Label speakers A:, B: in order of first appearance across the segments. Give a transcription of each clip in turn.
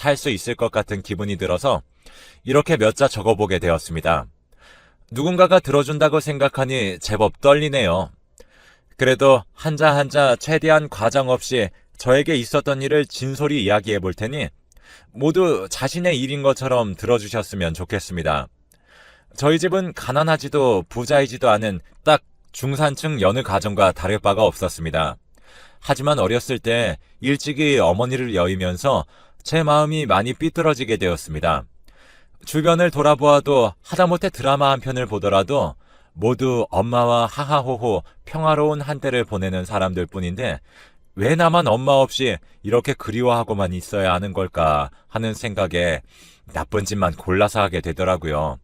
A: 살 수 있을 것 같은 기분이 들어서 이렇게 몇 자 적어보게 되었습니다. 누군가가 들어준다고 생각하니 제법 떨리네요. 그래도 한자 한자 최대한 과장 없이 저에게 있었던 일을 진솔히 이야기해 볼 테니 모두 자신의 일인 것처럼 들어주셨으면 좋겠습니다. 저희 집은 가난하지도 부자이지도 않은 딱 중산층 여느 가정과 다를 바가 없었습니다. 하지만 어렸을 때 일찍이 어머니를 여의면서 제 마음이 많이 삐뚤어지게 되었습니다. 주변을 돌아보아도 하다못해 드라마 한 편을 보더라도 모두 엄마와 하하호호 평화로운 한때를 보내는 사람들 뿐인데 왜 나만 엄마 없이 이렇게 그리워하고만 있어야 하는 걸까 하는 생각에 나쁜 짓만 골라서 하게 되더라고요.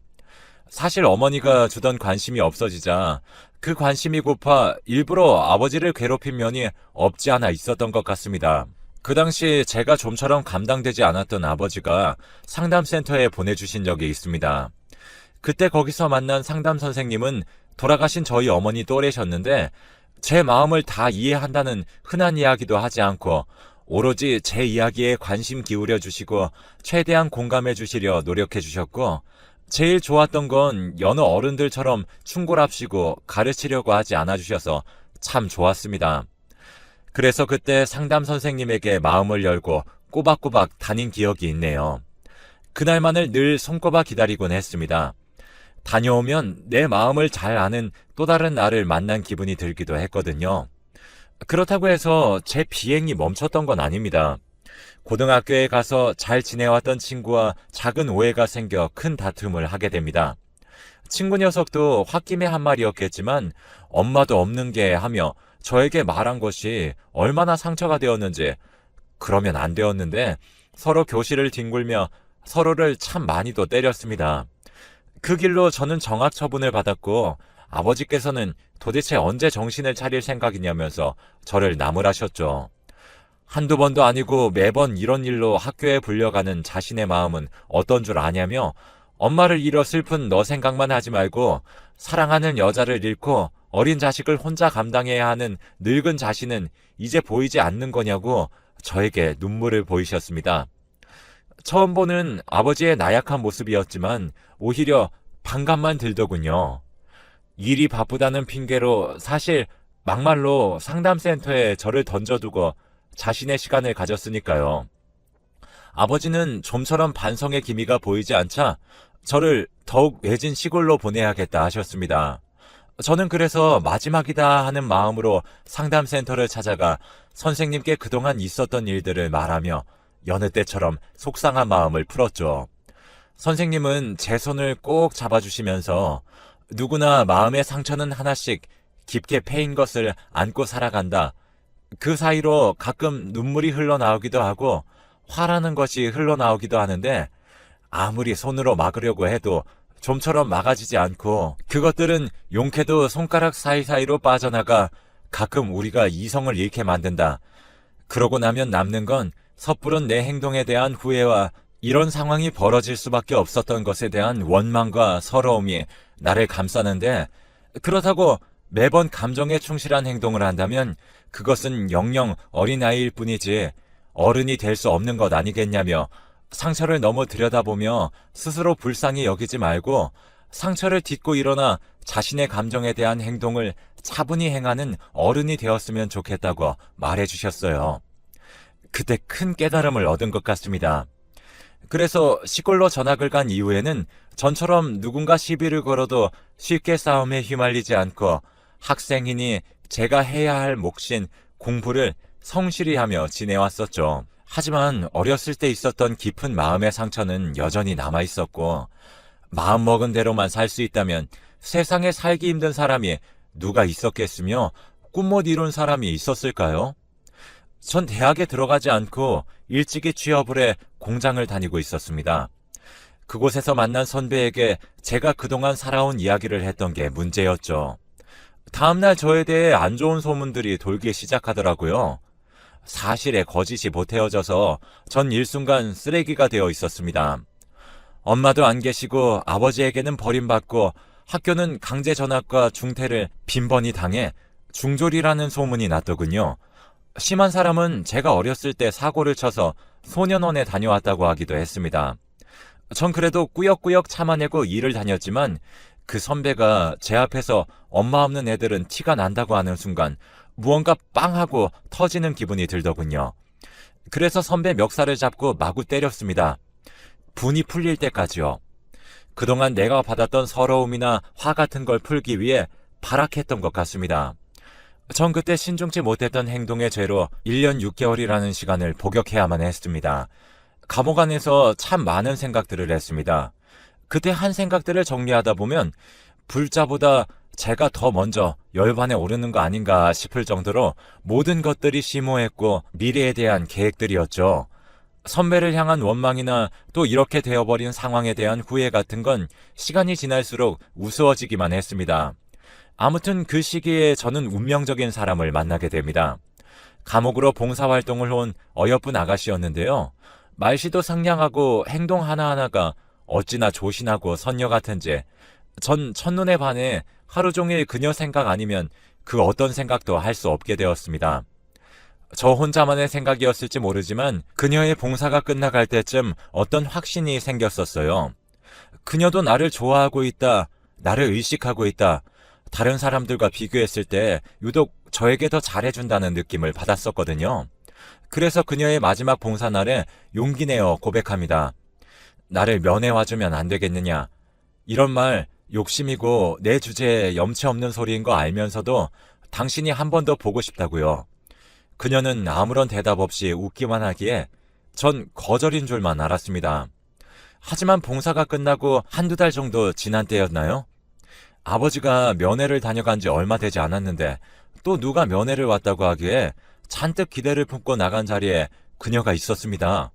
A: 사실 어머니가 주던 관심이 없어지자 그 관심이 고파 일부러 아버지를 괴롭힌 면이 없지 않아 있었던 것 같습니다. 그 당시 제가 좀처럼 감당되지 않았던 아버지가 상담센터에 보내주신 적이 있습니다. 그때 거기서 만난 상담 선생님은 돌아가신 저희 어머니 또래셨는데 제 마음을 다 이해한다는 흔한 이야기도 하지 않고 오로지 제 이야기에 관심 기울여 주시고 최대한 공감해 주시려 노력해 주셨고 제일 좋았던 건 여느 어른들처럼 충고랍시고 가르치려고 하지 않아 주셔서 참 좋았습니다. 그래서 그때 상담 선생님에게 마음을 열고 꼬박꼬박 다닌 기억이 있네요. 그날만을 늘 손꼽아 기다리곤 했습니다. 다녀오면 내 마음을 잘 아는 또 다른 나를 만난 기분이 들기도 했거든요. 그렇다고 해서 제 비행이 멈췄던 건 아닙니다. 고등학교에 가서 잘 지내왔던 친구와 작은 오해가 생겨 큰 다툼을 하게 됩니다. 친구 녀석도 홧김에 한 말이었겠지만 엄마도 없는 게 하며 저에게 말한 것이 얼마나 상처가 되었는지 그러면 안 되었는데 서로 교실을 뒹굴며 서로를 참 많이도 때렸습니다. 그 길로 저는 정학 처분을 받았고 아버지께서는 도대체 언제 정신을 차릴 생각이냐면서 저를 나무라셨죠. 한두 번도 아니고 매번 이런 일로 학교에 불려가는 자신의 마음은 어떤 줄 아냐며 엄마를 잃어 슬픈 너 생각만 하지 말고 사랑하는 여자를 잃고 어린 자식을 혼자 감당해야 하는 늙은 자신은 이제 보이지 않는 거냐고 저에게 눈물을 보이셨습니다. 처음 보는 아버지의 나약한 모습이었지만 오히려 반감만 들더군요. 일이 바쁘다는 핑계로 사실 막말로 상담센터에 저를 던져두고 자신의 시간을 가졌으니까요. 아버지는 좀처럼 반성의 기미가 보이지 않자 저를 더욱 외진 시골로 보내야겠다 하셨습니다. 저는 그래서 마지막이다 하는 마음으로 상담센터를 찾아가 선생님께 그동안 있었던 일들을 말하며 여느 때처럼 속상한 마음을 풀었죠. 선생님은 제 손을 꼭 잡아주시면서 누구나 마음의 상처는 하나씩 깊게 패인 것을 안고 살아간다. 그 사이로 가끔 눈물이 흘러나오기도 하고 화라는 것이 흘러나오기도 하는데 아무리 손으로 막으려고 해도 좀처럼 막아지지 않고 그것들은 용케도 손가락 사이사이로 빠져나가 가끔 우리가 이성을 잃게 만든다. 그러고 나면 남는 건 섣부른 내 행동에 대한 후회와 이런 상황이 벌어질 수밖에 없었던 것에 대한 원망과 서러움이 나를 감싸는데 그렇다고 매번 감정에 충실한 행동을 한다면 그것은 영영 어린아이일 뿐이지 어른이 될 수 없는 것 아니겠냐며 상처를 너무 들여다보며 스스로 불쌍히 여기지 말고 상처를 딛고 일어나 자신의 감정에 대한 행동을 차분히 행하는 어른이 되었으면 좋겠다고 말해주셨어요. 그때 큰 깨달음을 얻은 것 같습니다. 그래서 시골로 전학을 간 이후에는 전처럼 누군가 시비를 걸어도 쉽게 싸움에 휘말리지 않고 학생이니 제가 해야 할 몫인 공부를 성실히 하며 지내왔었죠. 하지만 어렸을 때 있었던 깊은 마음의 상처는 여전히 남아있었고 마음먹은 대로만 살 수 있다면 세상에 살기 힘든 사람이 누가 있었겠으며 꿈 못 이룬 사람이 있었을까요? 전 대학에 들어가지 않고 일찍이 취업을 해 공장을 다니고 있었습니다. 그곳에서 만난 선배에게 제가 그동안 살아온 이야기를 했던 게 문제였죠. 다음날 저에 대해 안 좋은 소문들이 돌기 시작하더라고요. 사실에 거짓이 보태어져서 전 일순간 쓰레기가 되어 있었습니다. 엄마도 안 계시고 아버지에게는 버림받고 학교는 강제 전학과 중퇴를 빈번히 당해 중졸이라는 소문이 났더군요. 심한 사람은 제가 어렸을 때 사고를 쳐서 소년원에 다녀왔다고 하기도 했습니다. 전 그래도 꾸역꾸역 참아내고 일을 다녔지만 그 선배가 제 앞에서 엄마 없는 애들은 티가 난다고 하는 순간 무언가 빵 하고 터지는 기분이 들더군요. 그래서 선배 멱살을 잡고 마구 때렸습니다. 분이 풀릴 때까지요. 그동안 내가 받았던 서러움이나 화 같은 걸 풀기 위해 발악했던 것 같습니다. 전 그때 신중치 못했던 행동의 죄로 1년 6개월이라는 시간을 복역해야만 했습니다. 감옥 안에서 참 많은 생각들을 했습니다. 그때 한 생각들을 정리하다 보면 불자보다 제가 더 먼저 열반에 오르는 거 아닌가 싶을 정도로 모든 것들이 심오했고 미래에 대한 계획들이었죠. 선배를 향한 원망이나 또 이렇게 되어버린 상황에 대한 후회 같은 건 시간이 지날수록 우스워지기만 했습니다. 아무튼 그 시기에 저는 운명적인 사람을 만나게 됩니다. 감옥으로 봉사활동을 온 어여쁜 아가씨였는데요. 말씨도 상냥하고 행동 하나하나가 어찌나 조신하고 선녀 같은지 전 첫눈에 반해 하루 종일 그녀 생각 아니면 그 어떤 생각도 할 수 없게 되었습니다. 저 혼자만의 생각이었을지 모르지만 그녀의 봉사가 끝나갈 때쯤 어떤 확신이 생겼었어요. 그녀도 나를 좋아하고 있다, 나를 의식하고 있다, 다른 사람들과 비교했을 때 유독 저에게 더 잘해준다는 느낌을 받았었거든요. 그래서 그녀의 마지막 봉사날에 용기 내어 고백합니다. 나를 면회와주면 안 되겠느냐. 이런 말 욕심이고 내 주제에 염치 없는 소리인 거 알면서도 당신이 한 번 더 보고 싶다고요. 그녀는 아무런 대답 없이 웃기만 하기에 전 거절인 줄만 알았습니다. 하지만 봉사가 끝나고 한두 달 정도 지난 때였나요? 아버지가 면회를 다녀간 지 얼마 되지 않았는데 또 누가 면회를 왔다고 하기에 잔뜩 기대를 품고 나간 자리에 그녀가 있었습니다.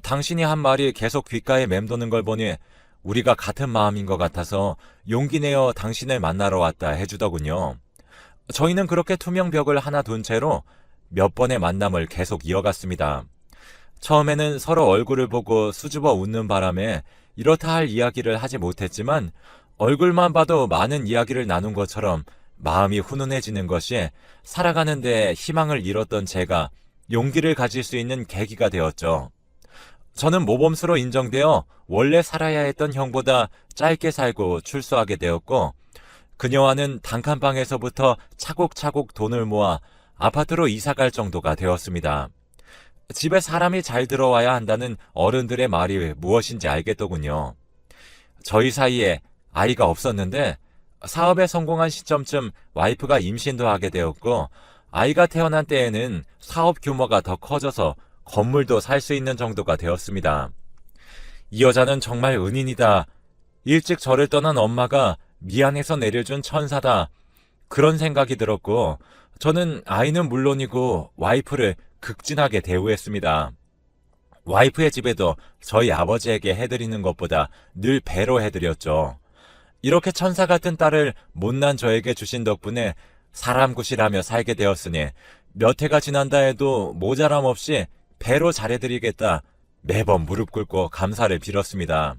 A: 당신이 한 말이 계속 귓가에 맴도는 걸 보니 우리가 같은 마음인 것 같아서 용기 내어 당신을 만나러 왔다 해주더군요. 저희는 그렇게 투명벽을 하나 둔 채로 몇 번의 만남을 계속 이어갔습니다. 처음에는 서로 얼굴을 보고 수줍어 웃는 바람에 이렇다 할 이야기를 하지 못했지만 얼굴만 봐도 많은 이야기를 나눈 것처럼 마음이 훈훈해지는 것이 살아가는 데 희망을 잃었던 제가 용기를 가질 수 있는 계기가 되었죠. 저는 모범수로 인정되어 원래 살아야 했던 형보다 짧게 살고 출소하게 되었고 그녀와는 단칸방에서부터 차곡차곡 돈을 모아 아파트로 이사갈 정도가 되었습니다. 집에 사람이 잘 들어와야 한다는 어른들의 말이 무엇인지 알겠더군요. 저희 사이에 아이가 없었는데 사업에 성공한 시점쯤 와이프가 임신도 하게 되었고 아이가 태어난 때에는 사업 규모가 더 커져서 건물도 살 수 있는 정도가 되었습니다. 이 여자는 정말 은인이다. 일찍 저를 떠난 엄마가 미안해서 내려준 천사다. 그런 생각이 들었고 저는 아이는 물론이고 와이프를 극진하게 대우했습니다. 와이프의 집에도 저희 아버지에게 해드리는 것보다 늘 배로 해드렸죠. 이렇게 천사 같은 딸을 못난 저에게 주신 덕분에 사람 구실하며 살게 되었으니 몇 해가 지난다 해도 모자람 없이 배로 잘해드리겠다 매번 무릎 꿇고 감사를 빌었습니다.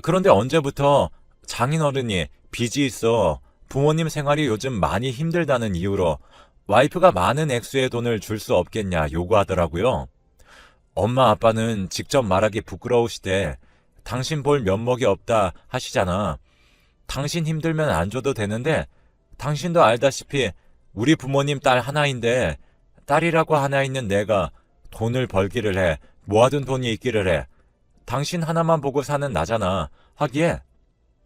A: 그런데 언제부터 장인어른이 빚이 있어 부모님 생활이 요즘 많이 힘들다는 이유로 와이프가 많은 액수의 돈을 줄 수 없겠냐 요구하더라고요. 엄마 아빠는 직접 말하기 부끄러우시대 당신 볼 면목이 없다 하시잖아. 당신 힘들면 안 줘도 되는데 당신도 알다시피 우리 부모님 딸 하나인데 딸이라고 하나 있는 내가 돈을 벌기를 해 모아둔 돈이 있기를 해 당신 하나만 보고 사는 나잖아 하기에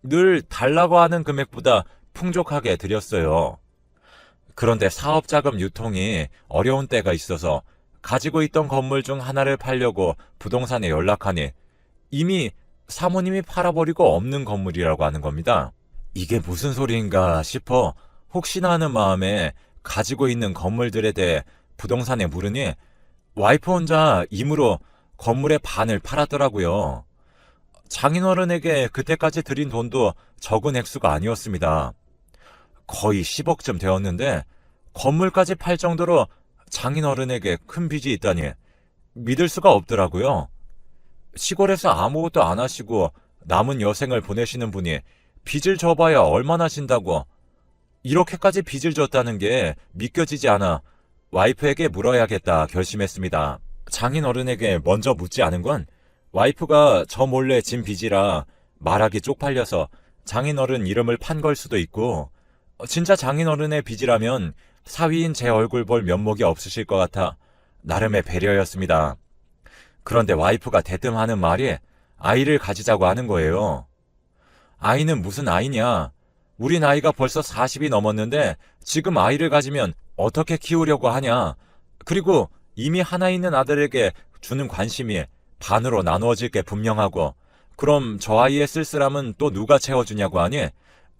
A: 늘 달라고 하는 금액보다 풍족하게 드렸어요. 그런데 사업자금 유통이 어려운 때가 있어서 가지고 있던 건물 중 하나를 팔려고 부동산에 연락하니 이미 사모님이 팔아버리고 없는 건물이라고 하는 겁니다. 이게 무슨 소리인가 싶어 혹시나 하는 마음에 가지고 있는 건물들에 대해 부동산에 물으니 와이프 혼자 임으로 건물의 반을 팔았더라고요. 장인어른에게 그때까지 드린 돈도 적은 액수가 아니었습니다. 거의 10억쯤 되었는데 건물까지 팔 정도로 장인어른에게 큰 빚이 있다니 믿을 수가 없더라고요. 시골에서 아무것도 안 하시고 남은 여생을 보내시는 분이 빚을 져봐야 얼마나 진다고 이렇게까지 빚을 졌다는 게 믿겨지지 않아 와이프에게 물어야겠다 결심했습니다. 장인 어른에게 먼저 묻지 않은 건 와이프가 저 몰래 진 빚이라 말하기 쪽팔려서 장인 어른 이름을 판 걸 수도 있고, 진짜 장인 어른의 빚이라면 사위인 제 얼굴 볼 면목이 없으실 것 같아 나름의 배려였습니다. 그런데 와이프가 대뜸 하는 말이 아이를 가지자고 하는 거예요. 아이는 무슨 아이냐? 우리 나이가 벌써 40이 넘었는데 지금 아이를 가지면 어떻게 키우려고 하냐? 그리고 이미 하나 있는 아들에게 주는 관심이 반으로 나누어질 게 분명하고, 그럼 저 아이의 쓸쓸함은 또 누가 채워주냐고 하니,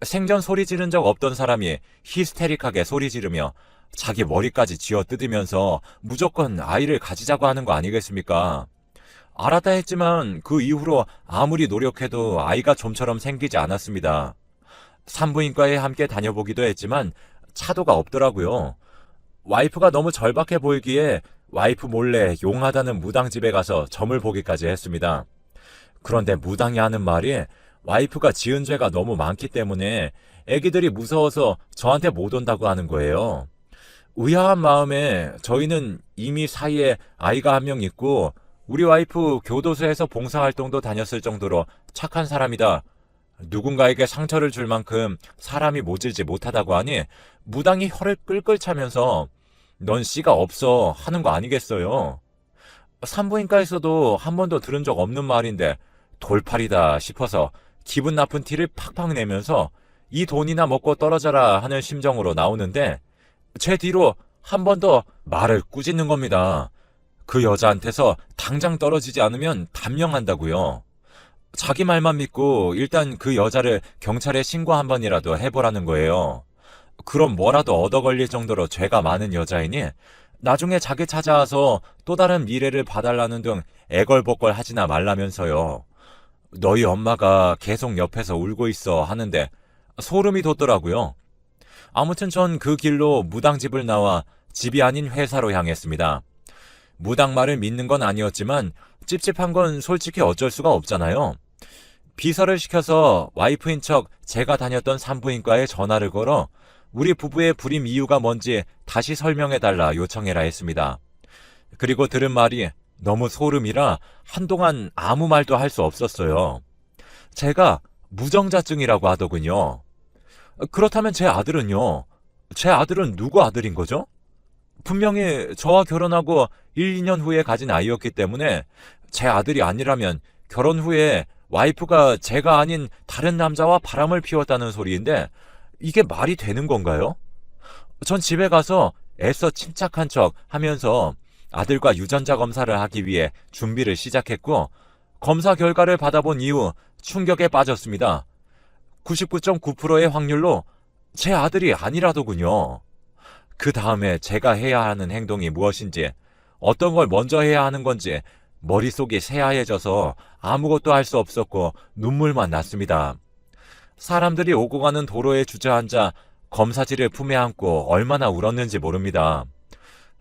A: 생전 소리 지른 적 없던 사람이 히스테릭하게 소리 지르며 자기 머리까지 쥐어 뜯으면서 무조건 아이를 가지자고 하는 거 아니겠습니까? 알았다 했지만 그 이후로 아무리 노력해도 아이가 좀처럼 생기지 않았습니다. 산부인과에 함께 다녀보기도 했지만 차도가 없더라고요. 와이프가 너무 절박해 보이기에 와이프 몰래 용하다는 무당집에 가서 점을 보기까지 했습니다. 그런데 무당이 하는 말이 와이프가 지은 죄가 너무 많기 때문에 애기들이 무서워서 저한테 못 온다고 하는 거예요. 의아한 마음에 저희는 이미 사이에 아이가 한 명 있고 우리 와이프 교도소에서 봉사활동도 다녔을 정도로 착한 사람이다, 누군가에게 상처를 줄 만큼 사람이 모질지 못하다고 하니 무당이 혀를 끌끌 차면서 넌 씨가 없어 하는 거 아니겠어요? 산부인과에서도 한 번도 들은 적 없는 말인데 돌팔이다 싶어서 기분 나쁜 티를 팍팍 내면서 이 돈이나 먹고 떨어져라 하는 심정으로 나오는데, 제 뒤로 한 번 더 말을 꾸짖는 겁니다. 그 여자한테서 당장 떨어지지 않으면 단명한다고요. 자기 말만 믿고 일단 그 여자를 경찰에 신고 한 번이라도 해보라는 거예요. 그럼 뭐라도 얻어 걸릴 정도로 죄가 많은 여자이니 나중에 자기 찾아와서 또 다른 미래를 봐달라는 등 애걸복걸 하지나 말라면서요. 너희 엄마가 계속 옆에서 울고 있어 하는데 소름이 돋더라고요. 아무튼 전 그 길로 무당집을 나와 집이 아닌 회사로 향했습니다. 무당 말을 믿는 건 아니었지만 찝찝한 건 솔직히 어쩔 수가 없잖아요. 비서를 시켜서 와이프인 척 제가 다녔던 산부인과에 전화를 걸어 우리 부부의 불임 이유가 뭔지 다시 설명해달라 요청해라 했습니다. 그리고 들은 말이 너무 소름이라 한동안 아무 말도 할 수 없었어요. 제가 무정자증이라고 하더군요. 그렇다면 제 아들은요? 제 아들은 누구 아들인 거죠? 분명히 저와 결혼하고 1, 2년 후에 가진 아이였기 때문에 제 아들이 아니라면 결혼 후에 와이프가 제가 아닌 다른 남자와 바람을 피웠다는 소리인데 이게 말이 되는 건가요? 전 집에 가서 애써 침착한 척 하면서 아들과 유전자 검사를 하기 위해 준비를 시작했고, 검사 결과를 받아본 이후 충격에 빠졌습니다. 99.9%의 확률로 제 아들이 아니라더군요. 그 다음에 제가 해야 하는 행동이 무엇인지, 어떤 걸 먼저 해야 하는 건지 머릿속이 새하얘져서 아무것도 할 수 없었고 눈물만 났습니다. 사람들이 오고 가는 도로에 주저앉아 검사지를 품에 안고 얼마나 울었는지 모릅니다.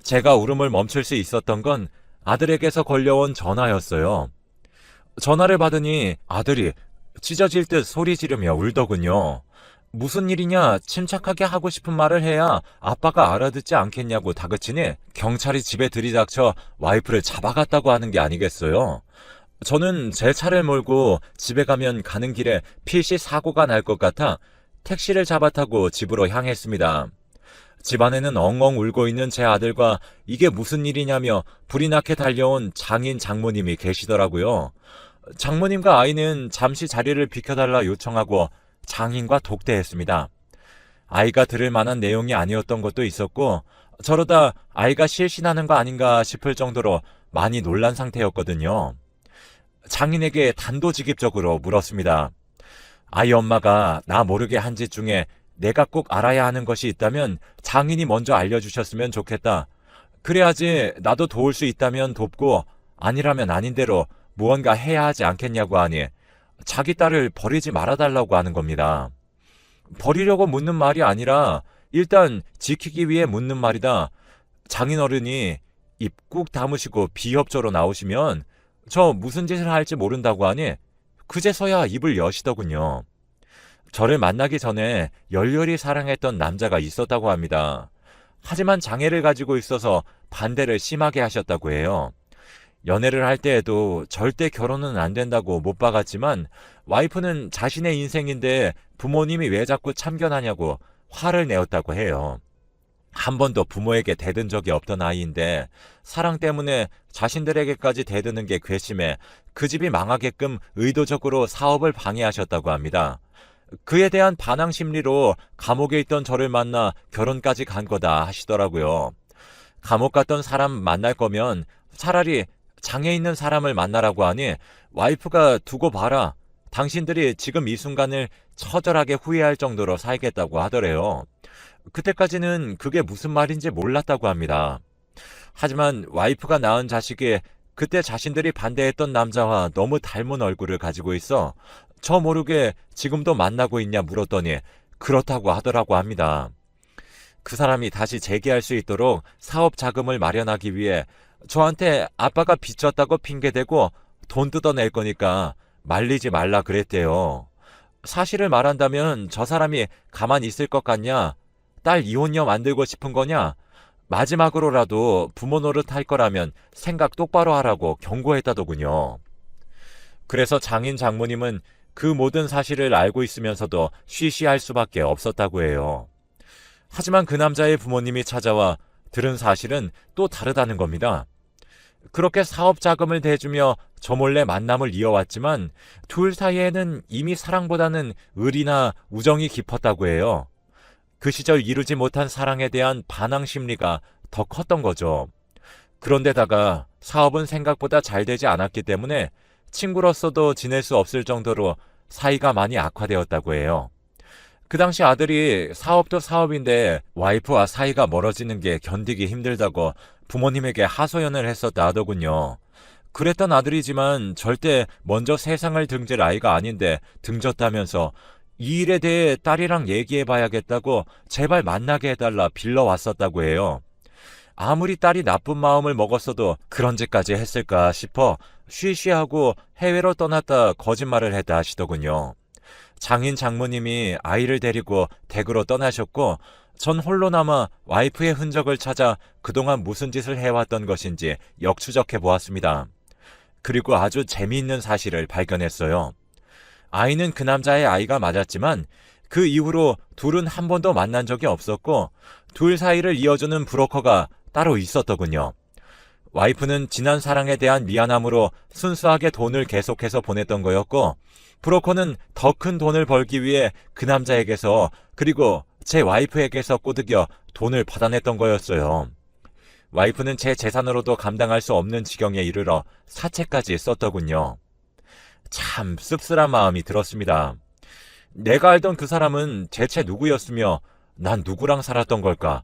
A: 제가 울음을 멈출 수 있었던 건 아들에게서 걸려온 전화였어요. 전화를 받으니 아들이 찢어질 듯 소리 지르며 울더군요. 무슨 일이냐 침착하게 하고 싶은 말을 해야 아빠가 알아듣지 않겠냐고 다그치니 경찰이 집에 들이닥쳐 와이프를 잡아갔다고 하는 게 아니겠어요. 저는 제 차를 몰고 집에 가면 가는 길에 필시 사고가 날 것 같아 택시를 잡아 타고 집으로 향했습니다. 집안에는 엉엉 울고 있는 제 아들과 이게 무슨 일이냐며 불이 나게 달려온 장인 장모님이 계시더라고요. 장모님과 아이는 잠시 자리를 비켜달라 요청하고 장인과 독대했습니다. 아이가 들을 만한 내용이 아니었던 것도 있었고 저러다 아이가 실신하는 거 아닌가 싶을 정도로 많이 놀란 상태였거든요. 장인에게 단도직입적으로 물었습니다. 아이 엄마가 나 모르게 한 짓 중에 내가 꼭 알아야 하는 것이 있다면 장인이 먼저 알려주셨으면 좋겠다. 그래야지 나도 도울 수 있다면 돕고 아니라면 아닌 대로 무언가 해야 하지 않겠냐고 하니 자기 딸을 버리지 말아달라고 하는 겁니다. 버리려고 묻는 말이 아니라 일단 지키기 위해 묻는 말이다. 장인어른이 입 꾹 다무시고 비협조로 나오시면 저 무슨 짓을 할지 모른다고 하니 그제서야 입을 여시더군요. 저를 만나기 전에 열렬히 사랑했던 남자가 있었다고 합니다. 하지만 장애를 가지고 있어서 반대를 심하게 하셨다고 해요. 연애를 할 때에도 절대 결혼은 안 된다고 못 박았지만 와이프는 자신의 인생인데 부모님이 왜 자꾸 참견하냐고 화를 내었다고 해요. 한 번도 부모에게 대든 적이 없던 아이인데 사랑 때문에 자신들에게까지 대드는 게 괘씸해 그 집이 망하게끔 의도적으로 사업을 방해하셨다고 합니다. 그에 대한 반항 심리로 감옥에 있던 저를 만나 결혼까지 간 거다 하시더라고요. 감옥 갔던 사람 만날 거면 차라리 장애 있는 사람을 만나라고 하니 와이프가 두고 봐라. 당신들이 지금 이 순간을 처절하게 후회할 정도로 살겠다고 하더래요. 그때까지는 그게 무슨 말인지 몰랐다고 합니다. 하지만 와이프가 낳은 자식이 그때 자신들이 반대했던 남자와 너무 닮은 얼굴을 가지고 있어 저 모르게 지금도 만나고 있냐 물었더니 그렇다고 하더라고 합니다. 그 사람이 다시 재기할 수 있도록 사업 자금을 마련하기 위해 저한테 아빠가 빚졌다고 핑계대고 돈 뜯어낼 거니까 말리지 말라 그랬대요. 사실을 말한다면 저 사람이 가만히 있을 것 같냐? 딸 이혼녀 만들고 싶은 거냐? 마지막으로라도 부모 노릇할 거라면 생각 똑바로 하라고 경고했다더군요. 그래서 장인 장모님은 그 모든 사실을 알고 있으면서도 쉬쉬할 수밖에 없었다고 해요. 하지만 그 남자의 부모님이 찾아와 들은 사실은 또 다르다는 겁니다. 그렇게 사업 자금을 대주며 저 몰래 만남을 이어왔지만 둘 사이에는 이미 사랑보다는 의리나 우정이 깊었다고 해요. 그 시절 이루지 못한 사랑에 대한 반항 심리가 더 컸던 거죠. 그런데다가 사업은 생각보다 잘 되지 않았기 때문에 친구로서도 지낼 수 없을 정도로 사이가 많이 악화되었다고 해요. 그 당시 아들이 사업도 사업인데 와이프와 사이가 멀어지는 게 견디기 힘들다고 부모님에게 하소연을 했었다 하더군요. 그랬던 아들이지만 절대 먼저 세상을 등질 아이가 아닌데 등졌다면서 이 일에 대해 딸이랑 얘기해봐야겠다고 제발 만나게 해달라 빌러왔었다고 해요. 아무리 딸이 나쁜 마음을 먹었어도 그런 짓까지 했을까 싶어 쉬쉬하고 해외로 떠났다 거짓말을 했다 하시더군요. 장인 장모님이 아이를 데리고 댁으로 떠나셨고 전 홀로 남아 와이프의 흔적을 찾아 그동안 무슨 짓을 해왔던 것인지 역추적해 보았습니다. 그리고 아주 재미있는 사실을 발견했어요. 아이는 그 남자의 아이가 맞았지만 그 이후로 둘은 한 번도 만난 적이 없었고 둘 사이를 이어주는 브로커가 따로 있었더군요. 와이프는 지난 사랑에 대한 미안함으로 순수하게 돈을 계속해서 보냈던 거였고 브로커는 더 큰 돈을 벌기 위해 그 남자에게서 그리고 제 와이프에게서 꼬드겨 돈을 받아냈던 거였어요. 와이프는 제 재산으로도 감당할 수 없는 지경에 이르러 사채까지 썼더군요. 참 씁쓸한 마음이 들었습니다. 내가 알던 그 사람은 대체 누구였으며 난 누구랑 살았던 걸까?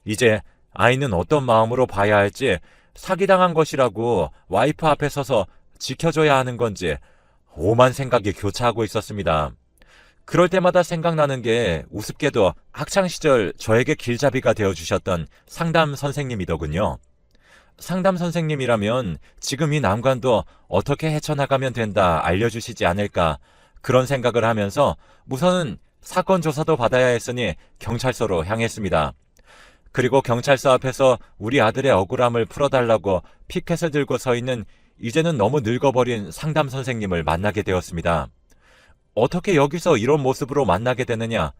A: 이제 아이는 어떤 마음으로 봐야 할지 사기당한 것이라고 와이프 앞에 서서 지켜줘야 하는 건지 오만 생각이 교차하고 있었습니다. 그럴 때마다 생각나는 게 우습게도 학창시절 저에게 길잡이가 되어주셨던 상담 선생님이더군요. 상담 선생님이라면 지금 이 난관도 어떻게 헤쳐나가면 된다 알려주시지 않을까 그런 생각을 하면서 우선은 사건 조사도 받아야 했으니 경찰서로 향했습니다. 그리고 경찰서 앞에서 우리 아들의 억울함을 풀어달라고 피켓을 들고 서 있는 이제는 너무 늙어버린 상담 선생님을 만나게 되었습니다. 어떻게 여기서 이런 모습으로 만나게 되느냐?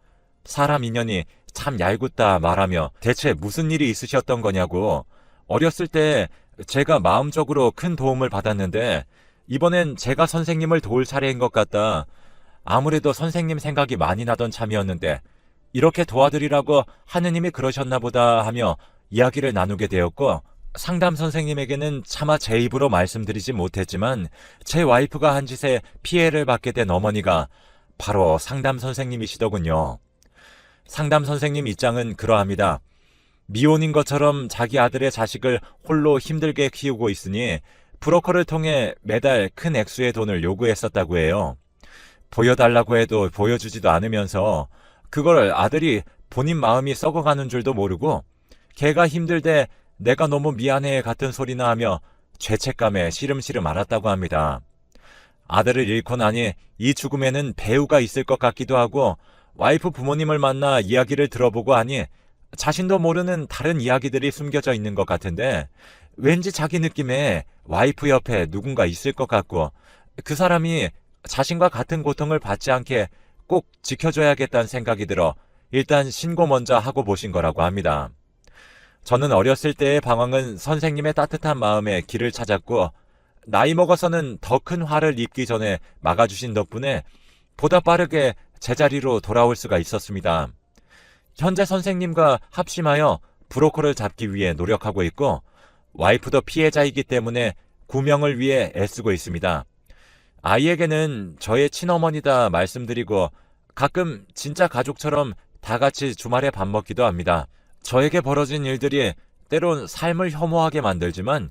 A: 사람 인연이 참 얄궂다 말하며 대체 무슨 일이 있으셨던 거냐고 어렸을 때 제가 마음적으로 큰 도움을 받았는데 이번엔 제가 선생님을 도울 차례인 것 같다. 아무래도 선생님 생각이 많이 나던 참이었는데 이렇게 도와드리라고 하느님이 그러셨나 보다 하며 이야기를 나누게 되었고 상담 선생님에게는 차마 제 입으로 말씀드리지 못했지만 제 와이프가 한 짓에 피해를 받게 된 어머니가 바로 상담 선생님이시더군요. 상담 선생님 입장은 그러합니다. 미혼인 것처럼 자기 아들의 자식을 홀로 힘들게 키우고 있으니 브로커를 통해 매달 큰 액수의 돈을 요구했었다고 해요. 보여달라고 해도 보여주지도 않으면서 그걸 아들이 본인 마음이 썩어가는 줄도 모르고 걔가 힘들대 내가 너무 미안해 같은 소리나 하며 죄책감에 시름시름 앓았다고 합니다. 아들을 잃고 나니 이 죽음에는 배우가 있을 것 같기도 하고 와이프 부모님을 만나 이야기를 들어보고 하니 자신도 모르는 다른 이야기들이 숨겨져 있는 것 같은데 왠지 자기 느낌에 와이프 옆에 누군가 있을 것 같고 그 사람이 자신과 같은 고통을 받지 않게 꼭 지켜줘야겠다는 생각이 들어 일단 신고 먼저 하고 보신 거라고 합니다. 저는 어렸을 때의 방황은 선생님의 따뜻한 마음에 길을 찾았고 나이 먹어서는 더 큰 화를 입기 전에 막아주신 덕분에 보다 빠르게 제자리로 돌아올 수가 있었습니다. 현재 선생님과 합심하여 브로커를 잡기 위해 노력하고 있고 와이프도 피해자이기 때문에 구명을 위해 애쓰고 있습니다. 아이에게는 저의 친어머니다 말씀드리고 가끔 진짜 가족처럼 다 같이 주말에 밥 먹기도 합니다. 저에게 벌어진 일들이 때론 삶을 혐오하게 만들지만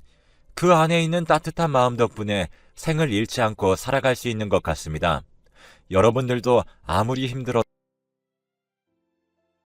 A: 그 안에 있는 따뜻한 마음 덕분에 생을 잃지 않고 살아갈 수 있는 것 같습니다. 여러분들도 아무리 힘들어